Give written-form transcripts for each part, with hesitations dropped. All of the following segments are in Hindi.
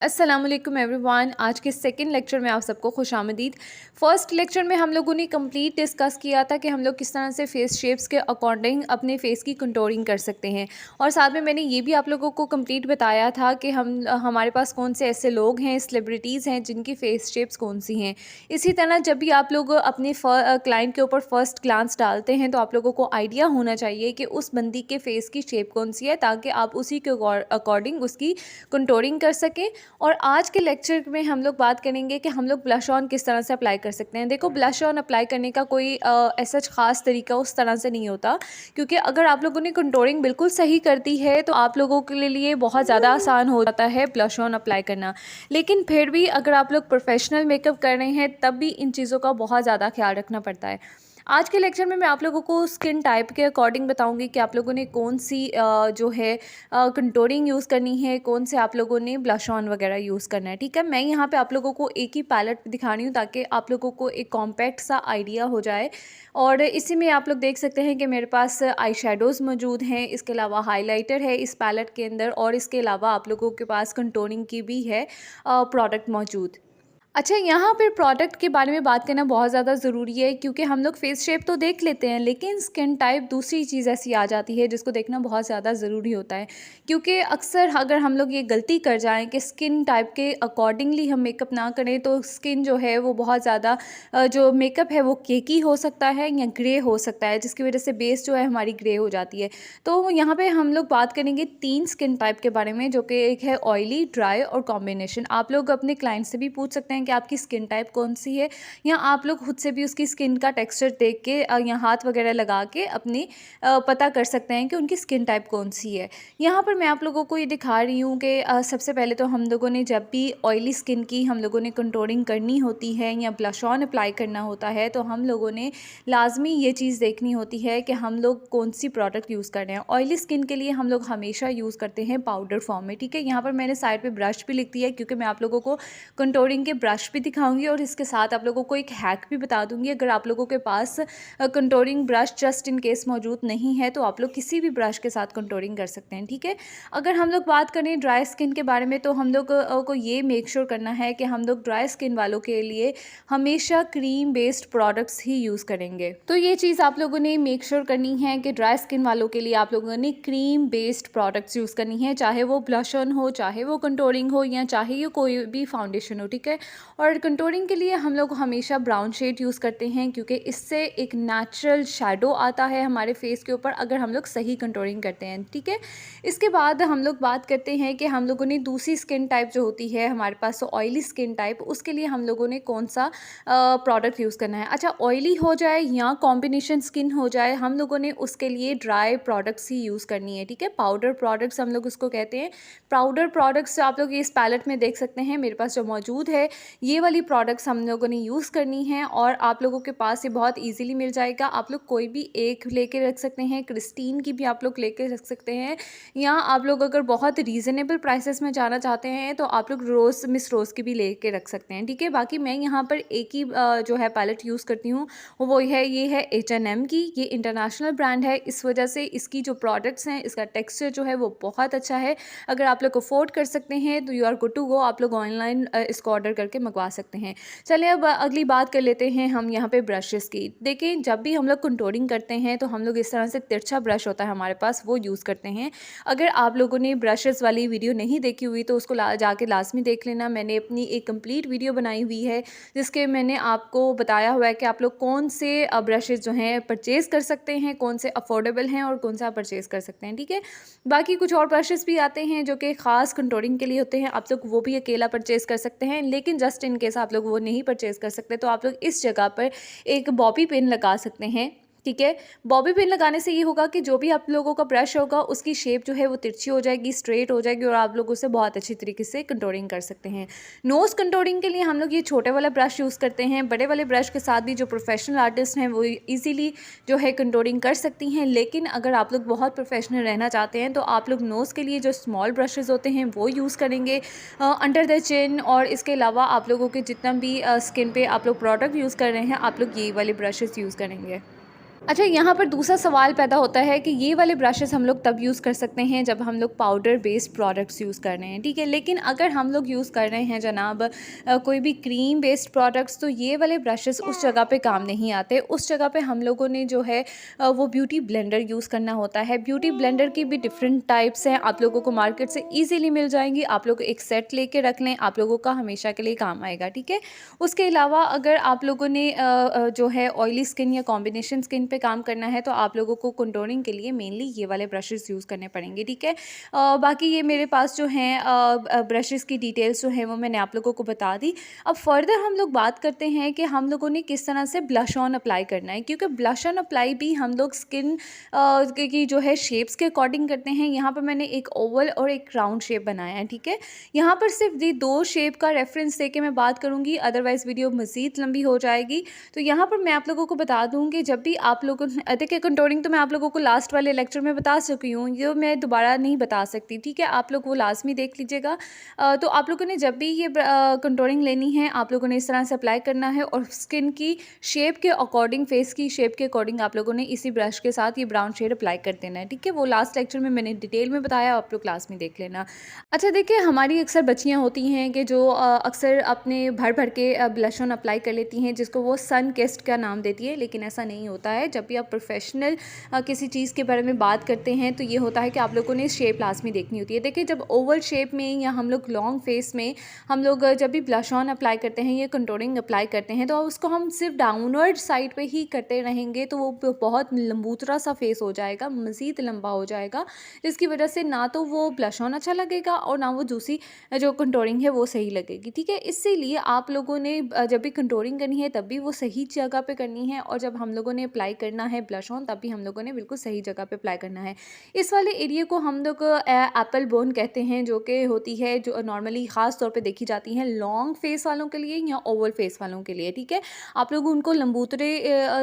अस्सलाम वालेकुम एवरीवन। आज के सेकंड लेक्चर में आप सबको खुशामदीद। फ़र्स्ट लेक्चर में हम लोगों ने कंप्लीट डिस्कस किया था कि हम लोग किस तरह से फ़ेस शेप्स के अकॉर्डिंग अपने फ़ेस की कंटूरिंग कर सकते हैं, और साथ में मैंने ये भी आप लोगों को कंप्लीट बताया था कि हमारे पास कौन से ऐसे लोग हैं, सेलिब्रिटीज़ हैं जिनकी फ़ेस शेप्स कौन सी हैं। इसी तरह जब भी आप लोग अपने क्लाइंट के ऊपर फ़र्स्ट ग्लांस डालते हैं तो आप लोगों को आइडिया होना चाहिए कि उस बंदी के फ़ेस की शेप कौन सी है, ताकि आप उसी के अकॉर्डिंग उसकी कंटूरिंग कर सकें। और आज के लेक्चर में हम लोग बात करेंगे कि हम लोग ब्लश ऑन किस तरह से अप्लाई कर सकते हैं। देखो, ब्लश ऑन अप्लाई करने का कोई ऐसा ख़ास तरीका उस तरह से नहीं होता, क्योंकि अगर आप लोगों ने कंटूरिंग बिल्कुल सही कर दी है तो आप लोगों के लिए बहुत ज़्यादा आसान हो जाता है ब्लश ऑन अप्लाई करना। लेकिन फिर भी अगर आप लोग प्रोफेशनल मेकअप कर रहे हैं तब भी इन चीज़ों का बहुत ज़्यादा ख्याल रखना पड़ता है। आज के लेक्चर में मैं आप लोगों को स्किन टाइप के अकॉर्डिंग बताऊंगी कि आप लोगों ने कौन सी जो है कंटूरिंग यूज़ करनी है, कौन से आप लोगों ने ब्लश ऑन वगैरह यूज़ करना है। ठीक है, मैं यहाँ पे आप लोगों को एक ही पैलेट दिखा रही हूँ ताकि आप लोगों को एक कॉम्पैक्ट सा आइडिया हो जाए। और इसी में आप लोग देख सकते हैं कि मेरे पास आई शेडोज़ मौजूद हैं, इसके अलावा हाइलाइटर है इस पैलेट के अंदर, और इसके अलावा आप लोगों के पास कंटूरिंग की भी है प्रोडक्ट मौजूद। अच्छा, यहाँ पर प्रोडक्ट के बारे में बात करना बहुत ज़्यादा ज़रूरी है, क्योंकि हम लोग फेस शेप तो देख लेते हैं लेकिन स्किन टाइप दूसरी चीज़ ऐसी आ जाती है जिसको देखना बहुत ज़्यादा ज़रूरी होता है। क्योंकि अक्सर अगर हम लोग ये गलती कर जाएं कि स्किन टाइप के अकॉर्डिंगली हम मेकअप ना करें तो स्किन जो है वो बहुत ज़्यादा जो मेकअप है वो केकी हो सकता है या ग्रे हो सकता है, जिसकी वजह से बेस जो है हमारी ग्रे हो जाती है। तो यहाँ पर हम लोग बात करेंगे 3 स्किन टाइप के बारे में, जो कि एक है ऑयली, ड्राई और कॉम्बिनेशन। आप लोग अपने क्लाइंट से भी पूछ सकते हैं कि आपकी स्किन टाइप कौन सी है, या आप लोग खुद से भी उसकी स्किन का टेक्सचर देख के या हाथ वगैरह लगा के अपनी पता कर सकते हैं कि उनकी स्किन टाइप कौन सी है। यहाँ पर मैं आप लोगों को ये दिखा रही हूँ कि सबसे पहले तो हम लोगों ने जब भी ऑयली स्किन की हम लोगों ने कंटूरिंग करनी होती है या ब्लश ऑन अप्लाई करना होता है तो हम लोगों ने लाजमी ये चीज़ देखनी होती है कि हम लोग कौन सी प्रोडक्ट यूज़ कर रहे हैं। ऑयली स्किन के लिए हम लोग हमेशा यूज़ करते हैं पाउडर फॉर्म में। ठीक है, यहाँ पर मैंने साइड पे ब्रश भी लिख दिया है, क्योंकि मैं आप लोगों को कंटूरिंग के ब्रश भी दिखाऊंगी और इसके साथ आप लोगों को एक हैक भी बता दूंगी। अगर आप लोगों के पास contouring brush just in case मौजूद नहीं है तो आप लोग किसी भी ब्रश के साथ कंटूरिंग कर सकते हैं। ठीक है, अगर हम लोग बात करें ड्राई स्किन के बारे में तो हम लोग को ये मेक श्योर करना है कि हम लोग ड्राई स्किन वालों के लिए हमेशा क्रीम बेस्ड प्रोडक्ट्स ही यूज़ करेंगे। तो ये चीज़ आप लोगों ने मेक श्योर करनी है कि ड्राई स्किन वालों के लिए आप लोगों ने क्रीम बेस्ड प्रोडक्ट्स यूज़ करनी है, चाहे वो ब्लश ऑन हो, चाहे वो कंटूरिंग हो, या चाहे ये कोई भी फाउंडेशन हो। ठीक है, और कंटूरिंग के लिए हम लोग हमेशा ब्राउन शेड यूज़ करते हैं, क्योंकि इससे एक नेचुरल शैडो आता है हमारे फेस के ऊपर अगर हम लोग सही कंटूरिंग करते हैं। ठीक है, इसके बाद हम लोग बात करते हैं कि हम लोगों ने दूसरी स्किन टाइप जो होती है हमारे पास, ऑयली स्किन टाइप, उसके लिए हम लोगों ने कौन सा प्रोडक्ट यूज़ करना है। अच्छा, ऑयली हो जाए या कॉम्बिनेशन स्किन हो जाए, हम लोगों ने उसके लिए ड्राई प्रोडक्ट्स ही यूज़ करनी है। ठीक है, पाउडर प्रोडक्ट्स हम लोग उसको कहते हैं। पाउडर प्रोडक्ट्स आप लोग इस पैलेट में देख सकते हैं मेरे पास जो मौजूद है, ये वाली प्रोडक्ट्स हम लोगों ने यूज़ करनी है और आप लोगों के पास ये बहुत इजीली मिल जाएगा। आप लोग कोई भी एक लेके रख सकते हैं, क्रिस्टीन की भी आप लोग लेके रख सकते हैं, या आप लोग अगर बहुत रीज़नेबल प्राइसेस में जाना चाहते हैं तो आप लोग मिस रोज़ की भी लेके रख सकते हैं। ठीक है, बाकी मैं यहाँ पर एक ही जो है पैलेट यूज़ करती हूँ, वो है ये है H&M की। ये इंटरनेशनल ब्रांड है, इस वजह से इसकी जो प्रोडक्ट्स हैं, इसका टेक्सचर जो है वो बहुत अच्छा है। अगर आप लोग अफोर्ड कर सकते हैं तो you are good to go, आप लोग ऑनलाइन इसको ऑर्डर करके मंगवा सकते हैं। चलिए अब अगली बात कर लेते हैं हम यहाँ पे ब्रशेस की। देखें, जब भी हम लोग कंटूरिंग करते हैं तो हम लोग इस तरह से तिरछा ब्रश होता है हमारे पास, वो यूज़ करते हैं। अगर आप लोगों ने ब्रशेस वाली वीडियो नहीं देखी हुई तो उसको जाके लाजमी देख लेना। मैंने अपनी एक कंप्लीट वीडियो बनाई हुई है जिसके मैंने आपको बताया हुआ है कि आप लोग कौन से ब्रशेस जो हैं परचेज़ कर सकते हैं, कौन से अफोर्डेबल हैं और कौन सा आप परचेज़ कर सकते हैं। ठीक है, बाकी कुछ और ब्रशेस भी आते हैं जो कि ख़ास कंटूरिंग के लिए होते हैं, आप लोग वो भी अकेला परचेज़ कर सकते हैं। लेकिन जस्ट इन केस आप लोग वो नहीं परचेज़ कर सकते तो आप लोग इस जगह पर एक बॉबी पिन लगा सकते हैं। ठीक है, बॉबी पिन लगाने से ये होगा कि जो भी आप लोगों का ब्रश होगा उसकी शेप जो है वो तिरछी हो जाएगी, स्ट्रेट हो जाएगी, और आप लोग उसे बहुत अच्छी तरीके से कंटूरिंग कर सकते हैं। नोज़ कंटूरिंग के लिए हम लोग ये छोटे वाला ब्रश यूज़ करते हैं। बड़े वाले ब्रश के साथ भी जो प्रोफेशनल आर्टिस्ट हैं वो ईजिली जो है कंटूरिंग कर सकती हैं, लेकिन अगर आप लोग बहुत प्रोफेशनल रहना चाहते हैं तो आप लोग नोज़ के लिए जो स्मॉल ब्रशेज़ होते हैं वो यूज़ करेंगे अंडर द चिन, और इसके अलावा आप लोगों के जितना भी स्किन पे आप लोग प्रोडक्ट यूज़ कर रहे हैं आप लोग ये वाले ब्रशेज़ यूज़ करेंगे। अच्छा, यहाँ पर दूसरा सवाल पैदा होता है कि ये वाले ब्रशेज़ हम लोग तब यूज़ कर सकते हैं जब हम लोग पाउडर बेस्ड प्रोडक्ट्स यूज़ कर रहे हैं, ठीक है। लेकिन अगर हम लोग यूज़ कर रहे हैं जनाब कोई भी क्रीम बेस्ड प्रोडक्ट्स, तो ये वाले ब्रशेज़ उस जगह पे काम नहीं आते। उस जगह पे हम लोगों ने जो है वो ब्यूटी ब्लेंडर यूज़ करना होता है। ब्यूटी ब्लेंडर की भी डिफरेंट टाइप्स हैं, आप लोगों को मार्केट से ईज़िली मिल जाएँगी। आप लोग एक सेट लेके रख लें, आप लोगों का हमेशा के लिए काम आएगा, ठीक है। उसके अलावा अगर आप लोगों ने जो है ऑयली स्किन या कॉम्बिनेशन स्किन पे काम करना है, तो आप लोगों को कंटूरिंग के लिए मेनली ये वाले ब्रशेस यूज़ करने पड़ेंगे, ठीक है। बाकी ये मेरे पास जो हैं ब्रशेस की डिटेल्स जो हैं वो मैंने आप लोगों को बता दी। अब फर्दर हम लोग बात करते हैं कि हम लोगों ने किस तरह से ब्लश ऑन अप्लाई करना है, क्योंकि ब्लश ऑन अप्लाई भी हम लोग स्किन की जो है शेप्स के अकॉर्डिंग करते हैं। यहाँ पर मैंने एक ओवल और एक राउंड शेप बनाया है, ठीक है। यहाँ पर सिर्फ ये दो शेप का रेफरेंस दे के मैं बात करूँगी, अदरवाइज़ वीडियो मज़ीद लंबी हो जाएगी। तो यहाँ पर मैं आप लोगों को बता दूँ कि जब भी आप लोगों ने देखिए, कंटूरिंग तो मैं आप लोगों को लास्ट वाले लेक्चर में बता चुकी हूँ, ये मैं दोबारा नहीं बता सकती, ठीक है। आप लोग वो लाज़मी देख लीजिएगा। तो आप लोगों ने जब भी ये कंटूरिंग लेनी है, आप लोगों ने इस तरह से अप्लाई करना है और स्किन की शेप के अकॉर्डिंग, फेस की शेप के अकॉर्डिंग आप लोगों ने इसी ब्रश के साथ ये ब्राउन शेड अप्लाई कर देना है, ठीक है। वो लास्ट लेक्चर में मैंने डिटेल में बताया, आप लोग क्लास में देख लेना। अच्छा देखिए, हमारी अक्सर बच्चियाँ होती हैं कि जो अक्सर अपने भर भर के ब्लश ऑन अप्लाई कर लेती हैं, जिसको वो सन किस्ड का नाम देती है, लेकिन ऐसा नहीं होता है। जब भी आप प्रोफेशनल किसी चीज़ के बारे में बात करते हैं, तो ये होता है कि आप लोगों ने शेप लाज़मी देखनी होती है। देखिए, जब ओवल शेप में या हम लोग लॉन्ग फेस में हम लोग जब भी ब्लश ऑन अप्लाई करते हैं या कंटूरिंग अप्लाई करते हैं, तो उसको हम सिर्फ डाउनवर्ड साइड पे ही करते रहेंगे, तो वो बहुत लंबूतरा सा फेस हो जाएगा, मज़ीद लंबा हो जाएगा, जिसकी वजह से ना तो वो ब्लश ऑन अच्छा लगेगा और ना वो दूसरी जो कंटूरिंग है वो सही लगेगी, ठीक है। इसीलिए आप लोगों ने जब भी कंटूरिंग करनी है तब भी वो सही जगह पे करनी है, और जब हम लोगों ने अप्लाई करना है ब्लश ऑन, तब भी हम लोगों ने बिल्कुल सही जगह पे अप्लाई करना है। इस वाले एरिया को हम लोग एप्पल बोन कहते हैं, जो कि होती है, जो नॉर्मली ख़ास तौर पे देखी जाती है लॉन्ग फेस वालों के लिए या ओवल फेस वालों के लिए, ठीक है। आप लोग उनको लंबूतरे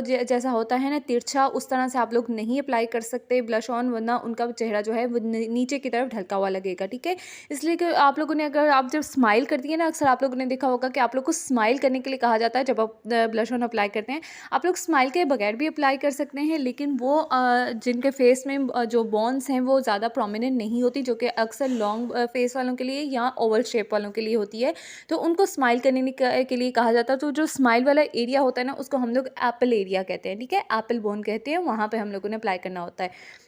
जैसा होता है ना, तिरछा, उस तरह से आप लोग नहीं अप्लाई कर सकते ब्लश ऑन, वरना उनका चेहरा जो है वो नीचे की तरफ ढलका हुआ लगेगा, ठीक है। इसलिए कि आप लोगों ने, अगर आप जब स्माइल करती हैं ना, अक्सर आप लोगों ने देखा होगा कि आप लोग को स्माइल करने के लिए कहा जाता है जब आप ब्लश ऑन अप्लाई करते हैं। आप लोग स्माइल के बगैर भी अप्लाई कर सकते हैं, लेकिन वो जिनके फेस में जो बोन्स हैं वो ज़्यादा प्रोमिनेंट नहीं होती, जो कि अक्सर लॉन्ग फेस वालों के लिए या ओवल शेप वालों के लिए होती है, तो उनको स्माइल करने के लिए कहा जाता है। तो जो स्माइल वाला एरिया होता है ना, उसको हम लोग एप्पल एरिया कहते हैं, ठीक है, एप्पल बोन कहते हैं, वहाँ पे हम लोगों ने अप्लाई करना होता है।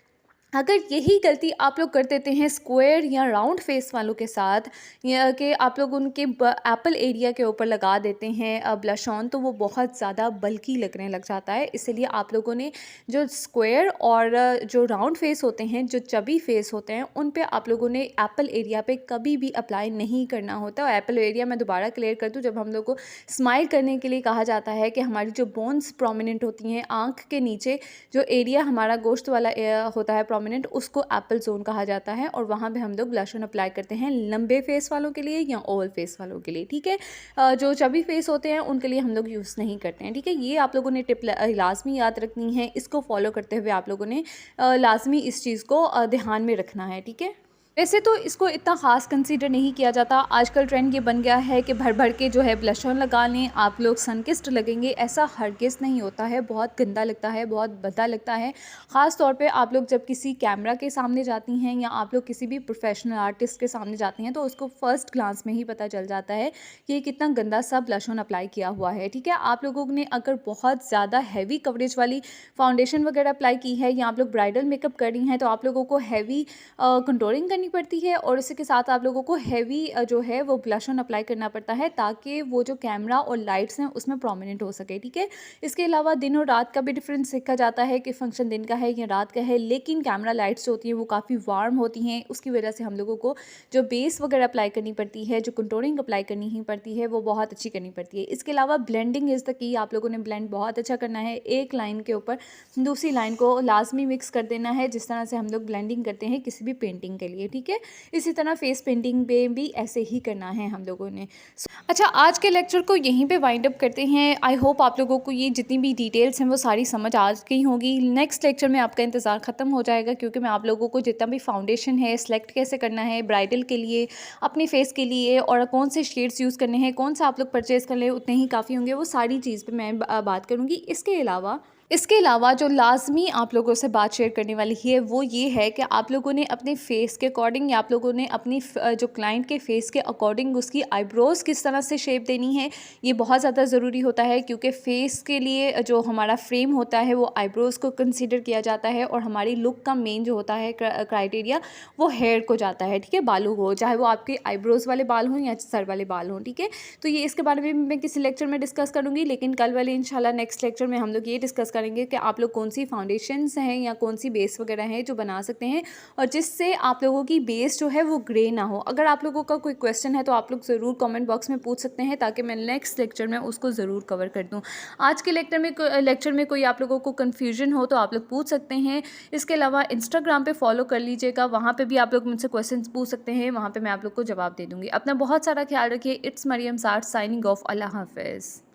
अगर यही गलती आप लोग कर देते हैं स्क्वायर या राउंड फेस वालों के साथ, या कि आप लोग उनके एप्पल एरिया के ऊपर लगा देते हैं ब्लश ऑन, तो वो बहुत ज़्यादा बल्की लगने लग जाता है। इसलिए आप लोगों ने जो स्क्वायर और जो राउंड फेस होते हैं, जो चबी फेस होते हैं, उन पे आप लोगों ने एप्पल एरिया पे कभी भी अप्लाई नहीं करना होता। और एप्पल एरिया मैं दोबारा क्लियर कर दूँ, जब हम लोग को स्माइल करने के लिए कहा जाता है कि हमारी जो बोन्स प्रोमिनेंट होती हैं, आँख के नीचे जो एरिया हमारा गोश्त वाला होता है प्रोमिनेंट, उसको एप्पल जोन कहा जाता है, और वहाँ पे हम लोग ब्लश ऑन अप्लाई करते हैं लंबे फेस वालों के लिए या ओवल फेस वालों के लिए, ठीक है। जो चबी फेस होते हैं उनके लिए हम लोग यूज़ नहीं करते हैं, ठीक है। ये आप लोगों ने टिप लाजमी याद रखनी है, इसको फॉलो करते हुए आप लोगों ने लाजमी इस चीज़ को ध्यान में रखना है, ठीक है। वैसे तो इसको इतना ख़ास कंसीडर नहीं किया जाता। आजकल ट्रेंड ये बन गया है कि भर भर के जो है ब्लश ऑन लगा लें, आप लोग सनकिस्ड लगेंगे, ऐसा हरगिज़ नहीं होता है। बहुत गंदा लगता है, बहुत भद्दा लगता है। ख़ास तौर पे आप लोग जब किसी कैमरा के सामने जाती हैं या आप लोग किसी भी प्रोफेशनल आर्टिस्ट के सामने जाती हैं, तो उसको फ़र्स्ट ग्लांस में ही पता चल जाता है कि ये कितना गंदा सा ब्लश ऑन अप्लाई किया हुआ है, ठीक है। आप लोगों ने अगर बहुत ज़्यादा हैवी कवरेज वाली फाउंडेशन वगैरह अप्लाई की है, या आप लोग ब्राइडल मेकअप कर रही हैं, तो आप लोगों को हैवी कंटूरिंग करनी पड़ती है, और इसी के साथ आप लोगों को हैवी जो है वो ब्लश ऑन अप्लाई करना पड़ता है, ताकि वो जो कैमरा और लाइट्स हैं उसमें प्रोमिनेंट हो सके, ठीक है। इसके अलावा दिन और रात का भी डिफरेंस देखा जाता है कि फंक्शन दिन का है या रात का है, लेकिन कैमरा लाइट्स जो होती हैं वो काफ़ी वार्म होती हैं, उसकी वजह से हम लोगों को जो बेस वगैरह अप्लाई करनी पड़ती है, जो कंटूरिंग अप्लाई करनी ही पड़ती है, वो बहुत अच्छी करनी पड़ती है। इसके अलावा ब्लेंडिंग इज़ द की, आप लोगों ने ब्लेंड बहुत अच्छा करना है। एक लाइन के ऊपर दूसरी लाइन को लाजमी मिक्स कर देना है, जिस तरह से हम लोग ब्लेंडिंग करते हैं किसी भी पेंटिंग के लिए, ठीक है। इसी तरह फेस पेंटिंग पे भी ऐसे ही करना है हम लोगों ने। अच्छा, आज के लेक्चर को यहीं पे वाइंड अप करते हैं। आई होप आप लोगों को ये जितनी भी डिटेल्स हैं वो सारी समझ आ गई होंगी। नेक्स्ट लेक्चर में आपका इंतज़ार ख़त्म हो जाएगा, क्योंकि मैं आप लोगों को जितना भी फाउंडेशन है, सेलेक्ट कैसे करना है ब्राइडल के लिए, अपने फेस के लिए, और कौन से शेड्स यूज़ करने हैं, कौन सा आप लोग परचेज़ कर लें उतने ही काफ़ी होंगे, वो सारी चीज़ पर मैं बात करूँगी। इसके अलावा इसके अलावा जो लाज़मी आप लोगों से बात शेयर करने वाली है वो ये है कि आप लोगों ने अपने फेस के अकॉर्डिंग या आप लोगों ने अपनी जो क्लाइंट के फेस के अकॉर्डिंग उसकी आईब्रोज़ किस तरह से शेप देनी है, ये बहुत ज़्यादा ज़रूरी होता है क्योंकि फेस के लिए जो हमारा फ्रेम होता है वो आईब्रोज़ को कंसीडर किया जाता है और हमारी लुक का मेन जो होता है क्राइटेरिया वो हेयर को जाता है, ठीक है, बालों को, चाहे वो आपके आईब्रोज़ वाले बाल हों या सर वाले बाल हों, ठीक है। तो ये इसके बारे में मैं किसी लेक्चर में डिस्कस करूँगी, लेकिन कल वाले इंशाल्लाह नेक्स्ट लेक्चर में हम लोग ये डिस्कस करेंगे कि आप लोग कौन सी फाउंडेशंस हैं या कौन सी बेस वगैरह हैं जो बना सकते हैं और जिससे आप लोगों की बेस जो है वो ग्रे ना हो। अगर आप लोगों का कोई क्वेश्चन है तो आप लोग ज़रूर कमेंट बॉक्स में पूछ सकते हैं ताकि मैं नेक्स्ट लेक्चर में उसको ज़रूर कवर कर दूँ। आज के लेक्चर में कोई आप लोगों को कन्फ्यूजन हो तो आप लोग पूछ सकते हैं। इसके अलावा इंस्टाग्राम पे फॉलो कर लीजिएगा, वहाँ पे भी आप लोग मुझसे क्वेश्चंस पूछ सकते हैं, वहाँ पे मैं आप लोग को जवाब दे दूँगी। अपना बहुत सारा ख्याल रखिए। इट्स मरियम साठ साइनिंग ऑफ। अल्लाह हाफ़िज़।